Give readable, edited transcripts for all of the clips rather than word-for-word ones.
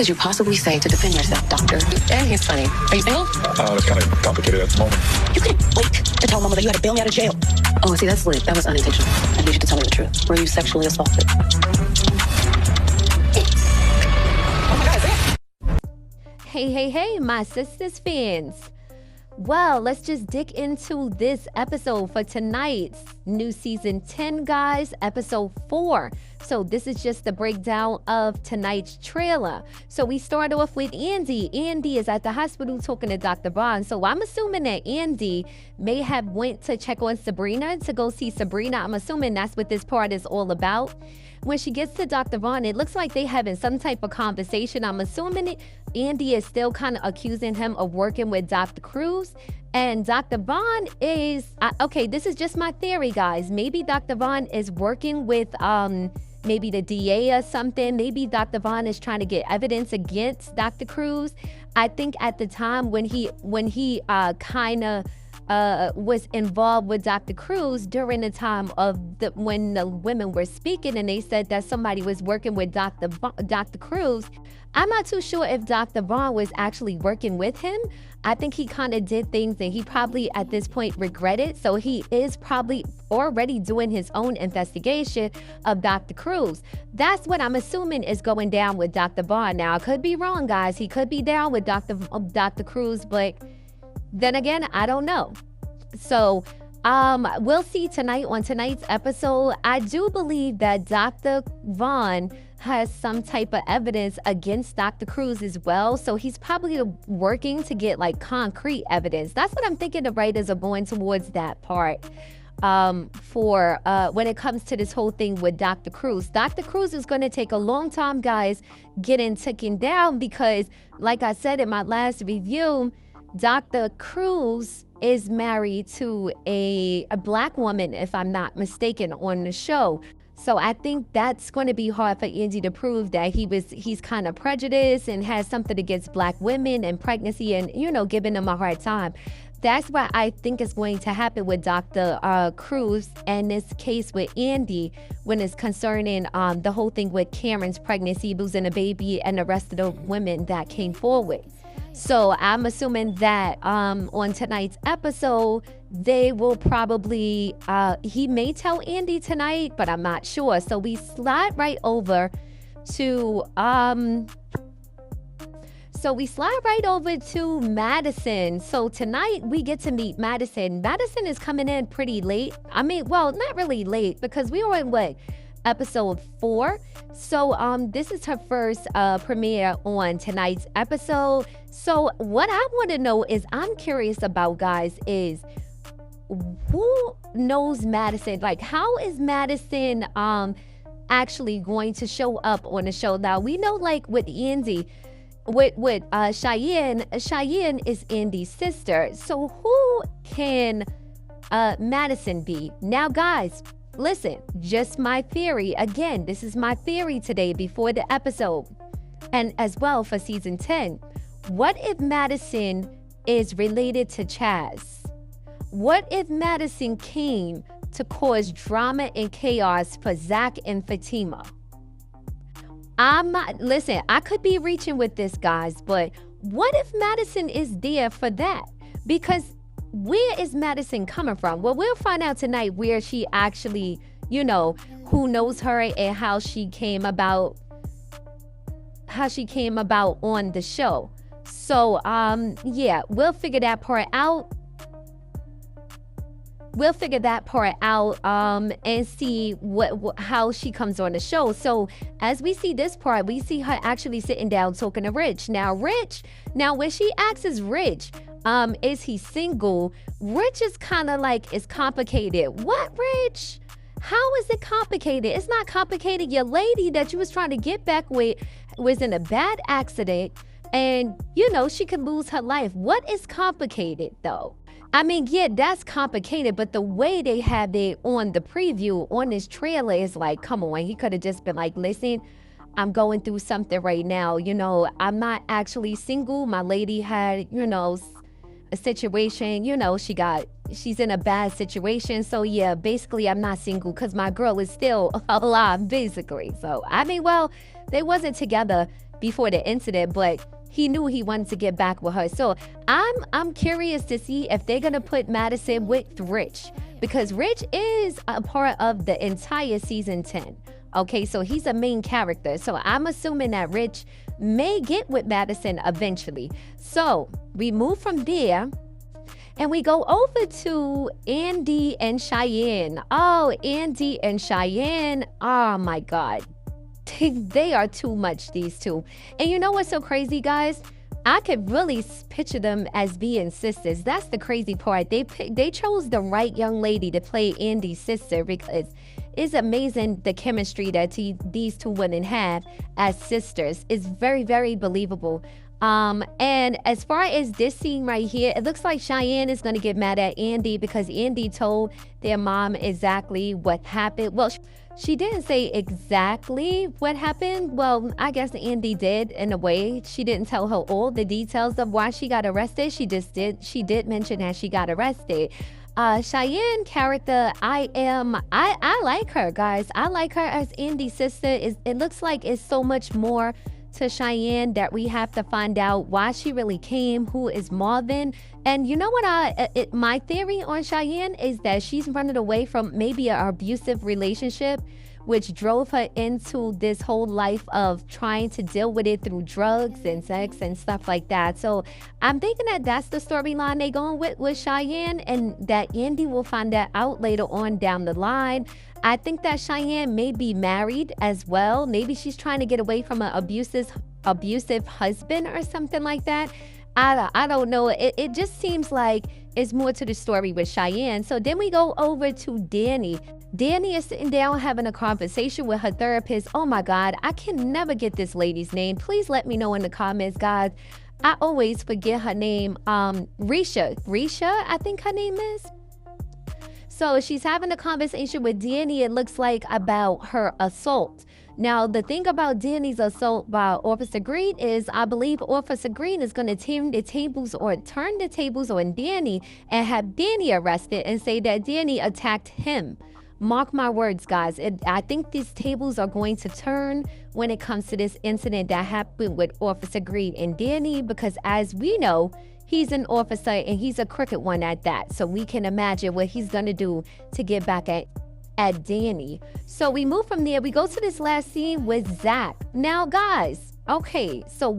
Could you possibly say to defend yourself, doctor? And he's funny. Are you single? That's kind of complicated at the moment. You couldn't wait to tell Mama that you had to bail me out of jail. Oh, see, that's lit. That was unintentional. I need you to tell me the truth. Were you sexually assaulted? Oh my God, is that? Hey, my Sistas fans. Well, let's just dig into this episode for tonight's new season 10, guys, episode 4. So this is just the breakdown of tonight's trailer. So we start off with Andy. Andy is at the hospital talking to Dr. Bond. So I'm assuming that Andy may have went to check on Sabrina, to go see Sabrina. I'm assuming that's what this part is all about. When she gets to Dr. Vaughn, it looks like they having some type of conversation. I'm assuming Andy is still kind of accusing him of working with Dr. Cruz. And Dr. Vaughn is, okay, this is just my theory, guys. Maybe Dr. Vaughn is working with maybe the DA or something. Maybe Dr. Vaughn is trying to get evidence against Dr. Cruz. I think at the time when he kind of was involved with Dr. Cruz during the time of when the women were speaking and they said that somebody was working with Dr. Cruz. I'm not too sure if Dr. Vaughn was actually working with him. I think he kind of did things and he probably at this point regretted. So he is probably already doing his own investigation of Dr. Cruz. That's what I'm assuming is going down with Dr. Vaughn. Now, I could be wrong, guys. He could be down with Dr. Cruz, but then again, I don't know. So we'll see tonight on tonight's episode. I do believe that Dr. Vaughn has some type of evidence against Dr. Cruz as well. So he's probably working to get like concrete evidence. That's what I'm thinking the writers are going towards that part for when it comes to this whole thing with Dr. Cruz. Dr. Cruz is going to take a long time, guys, getting taken down because, like I said in my last review, Dr. Cruz is married to a black woman, if I'm not mistaken, on the show. So I think that's going to be hard for Andy to prove that he's kind of prejudiced and has something against black women and pregnancy and, you know, giving them a hard time. That's what I think is going to happen with Dr. Cruz and this case with Andy when it's concerning the whole thing with Karen's pregnancy, losing a baby, and the rest of the women that came forward. So I'm assuming that on tonight's episode, they will probably, he may tell Andy tonight, but I'm not sure. So we slide right over to, Madison. So tonight we get to meet Madison. Madison is coming in pretty late. I mean, well, not really late because we were in episode 4. So this is her first premiere on tonight's episode. So what I want to know is, I'm curious about, guys, is who knows Madison? Like, how is Madison actually going to show up on the show? Now we know, like with Andy, with Cheyenne is Andy's sister. So who can Madison be? Now, guys, listen, just my theory. Again, this is my theory today before the episode and as well for season 10. What if Madison is related to Chaz? What if Madison came to cause drama and chaos for Zach and Fatima? Listen, I could be reaching with this, guys, but what if Madison is there for that? Because where is Madison coming from? Well, we'll find out tonight where she actually, you know, who knows her and how she came about on the show. So, yeah, we'll figure that part out. And see how she comes on the show. So as we see this part, we see her actually sitting down talking to Rich. Now when she asks Rich, is he single? Rich is kind of like, it's complicated. What, Rich? How is it complicated? It's not complicated. Your lady that you was trying to get back with was in a bad accident and, you know, she could lose her life. What is complicated, though? I mean, yeah, that's complicated, but the way they have it on the preview, on this trailer, is like, come on, he could have just been like, listen, I'm going through something right now. You know, I'm not actually single. My lady had, you know, a situation, you know, she's in a bad situation. So yeah, basically I'm not single because my girl is still alive, basically. So, I mean, well, they wasn't together before the incident, but he knew he wanted to get back with her. So I'm curious to see if they're gonna put Madison with Rich, because Rich is a part of the entire season 10. Okay, so he's a main character. So I'm assuming that Rich may get with Madison eventually. So we move from there and we go over to Andy and Cheyenne. Oh, Andy and Cheyenne. Oh my God. They are too much, these two. And you know what's so crazy, guys? I could really picture them as being sisters. That's the crazy part. They chose the right young lady to play Andy's sister, because it's amazing the chemistry that these two women have as sisters. It's very, very believable. And as far as this scene right here, it looks like Cheyenne is going to get mad at Andy because Andy told their mom exactly what happened. Well, she didn't say exactly what happened. Well, I guess Andy did in a way. She didn't tell her all the details of why she got arrested. She did mention that she got arrested. Cheyenne character, I like her, guys. I like her as Andy's sister. It looks like it's so much more to Cheyenne that we have to find out why she really came, who is Marvin. And you know what, my theory on Cheyenne is that she's running away from maybe an abusive relationship, which drove her into this whole life of trying to deal with it through drugs and sex and stuff like that. So I'm thinking that that's the storyline they going with Cheyenne, and that Andy will find that out later on down the line. I think that Cheyenne may be married as well. Maybe she's trying to get away from an abusive husband or something like that. I don't know. It just seems like it's more to the story with Cheyenne. So then we go over to Danny. Danny is sitting down having a conversation with her therapist. Oh my God, I can never get this lady's name. Please let me know in the comments, guys. I always forget her name. Risha, I think her name is. So she's having a conversation with Danny, it looks like, about her assault. Now, the thing about Danny's assault by Officer Green is I believe Officer Green is going to turn the tables on Danny and have Danny arrested and say that Danny attacked him. Mark my words, guys. I think these tables are going to turn when it comes to this incident that happened with Officer Green and Danny, because as we know, he's an officer and he's a crooked one at that. So we can imagine what he's going to do to get back at Danny. So we move from there. We go to this last scene with Zach. Now, guys, okay, so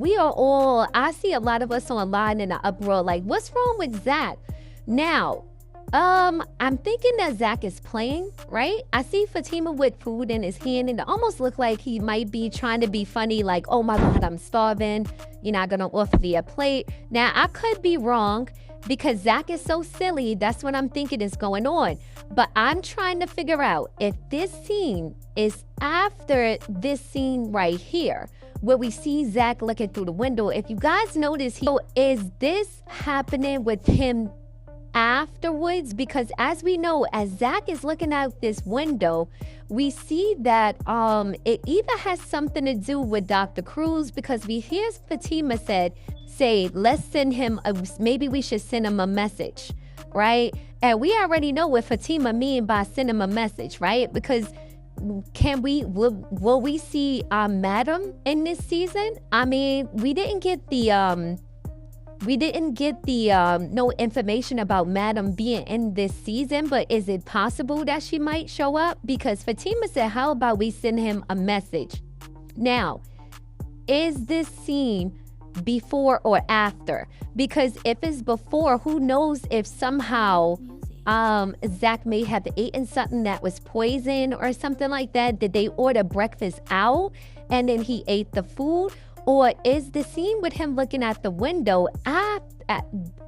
I see a lot of us online in the uproar like, what's wrong with Zach? Now, I'm thinking that Zach is playing, right? I see Fatima with food in his hand, and it almost look like he might be trying to be funny, like, oh my God, I'm starving. You're not gonna offer me a plate. Now, I could be wrong because Zach is so silly. That's what I'm thinking is going on. But I'm trying to figure out if this scene is after this scene right here, where we see Zach looking through the window. If you guys notice, is this happening with him afterwards? Because as we know, as Zach is looking out this window, we see that it either has something to do with Dr. Cruz, because we hear Fatima say, let's send him maybe we should send him a message, right? And we already know what Fatima mean by send him a message, right? Because will we see Madam in this season? I mean, we didn't get the no information about Madam being in this season, but is it possible that she might show up? Because Fatima said, how about we send him a message? Now, is this scene before or after? Because if it's before, who knows if somehow Zach may have eaten something that was poison or something like that. Did they order breakfast out and then he ate the food? Or is the scene with him looking at the window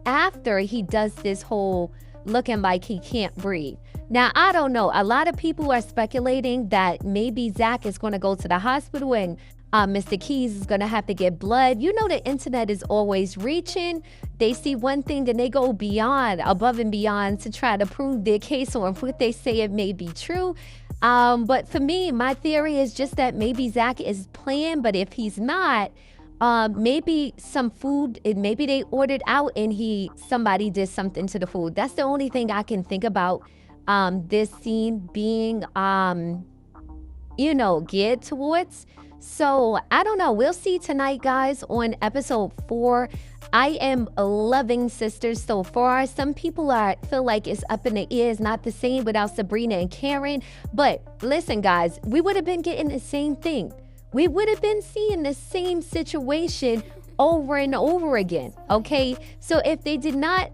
after he does this whole looking like he can't breathe? Now, I don't know. A lot of people are speculating that maybe Zach is going to go to the hospital and Mr. Keys is going to have to get blood. You know, the internet is always reaching. They see one thing, then they go above and beyond to try to prove their case or what they say it may be true. But for me, my theory is just that maybe Zach is playing, but if he's not, maybe some food, maybe they ordered out and somebody did something to the food. That's the only thing I can think about this scene being, geared towards. So I don't know. We'll see tonight, guys, on episode 4. I am loving Sisters so far. Some people feel like it's up in the air. It's not the same without Sabrina and Karen. But listen, guys, we would have been getting the same thing. We would have been seeing the same situation over and over again. Okay, so if they did not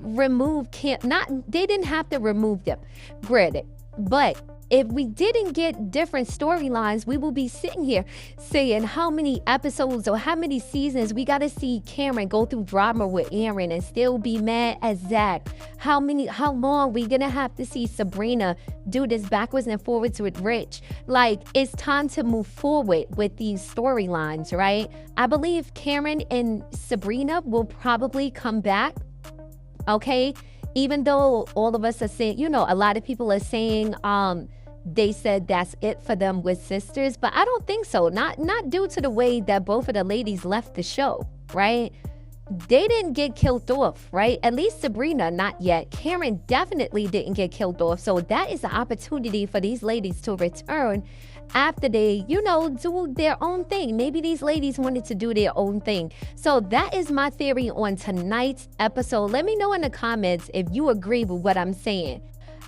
remove they didn't have to remove them, granted, but if we didn't get different storylines, we will be sitting here saying how many episodes or how many seasons we got to see Cameron go through drama with Aaron and still be mad at Zach. How long we gonna have to see Sabrina do this backwards and forwards with Rich? Like, it's time to move forward with these storylines, right? I believe Cameron and Sabrina will probably come back, okay? Even though all of us are saying, you know, a lot of people are saying, they said that's it for them with Sisters, but I don't think so. Not due to the way that both of the ladies left the show, right? They didn't get killed off, right? At least Sabrina, not yet. Karen definitely didn't get killed off. So that is the opportunity for these ladies to return after they, you know, do their own thing. Maybe these ladies wanted to do their own thing. So that is my theory on tonight's episode. Let me know in the comments if you agree with what I'm saying.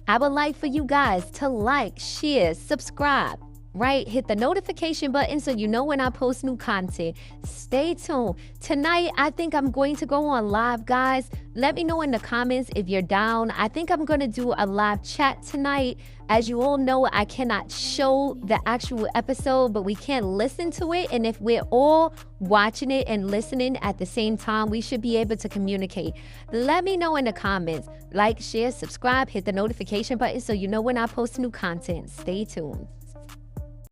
I would like for you guys to like, share, subscribe, right? Hit the notification button so you know when I post new content. Stay tuned. Tonight, I think I'm going to go on live, guys. Let me know in the comments if you're down. I think I'm going to do a live chat tonight. As you all know, I cannot show the actual episode, but we can listen to it. And if we're all watching it and listening at the same time, we should be able to communicate. Let me know in the comments. Like, share, subscribe, hit the notification button so you know when I post new content. Stay tuned.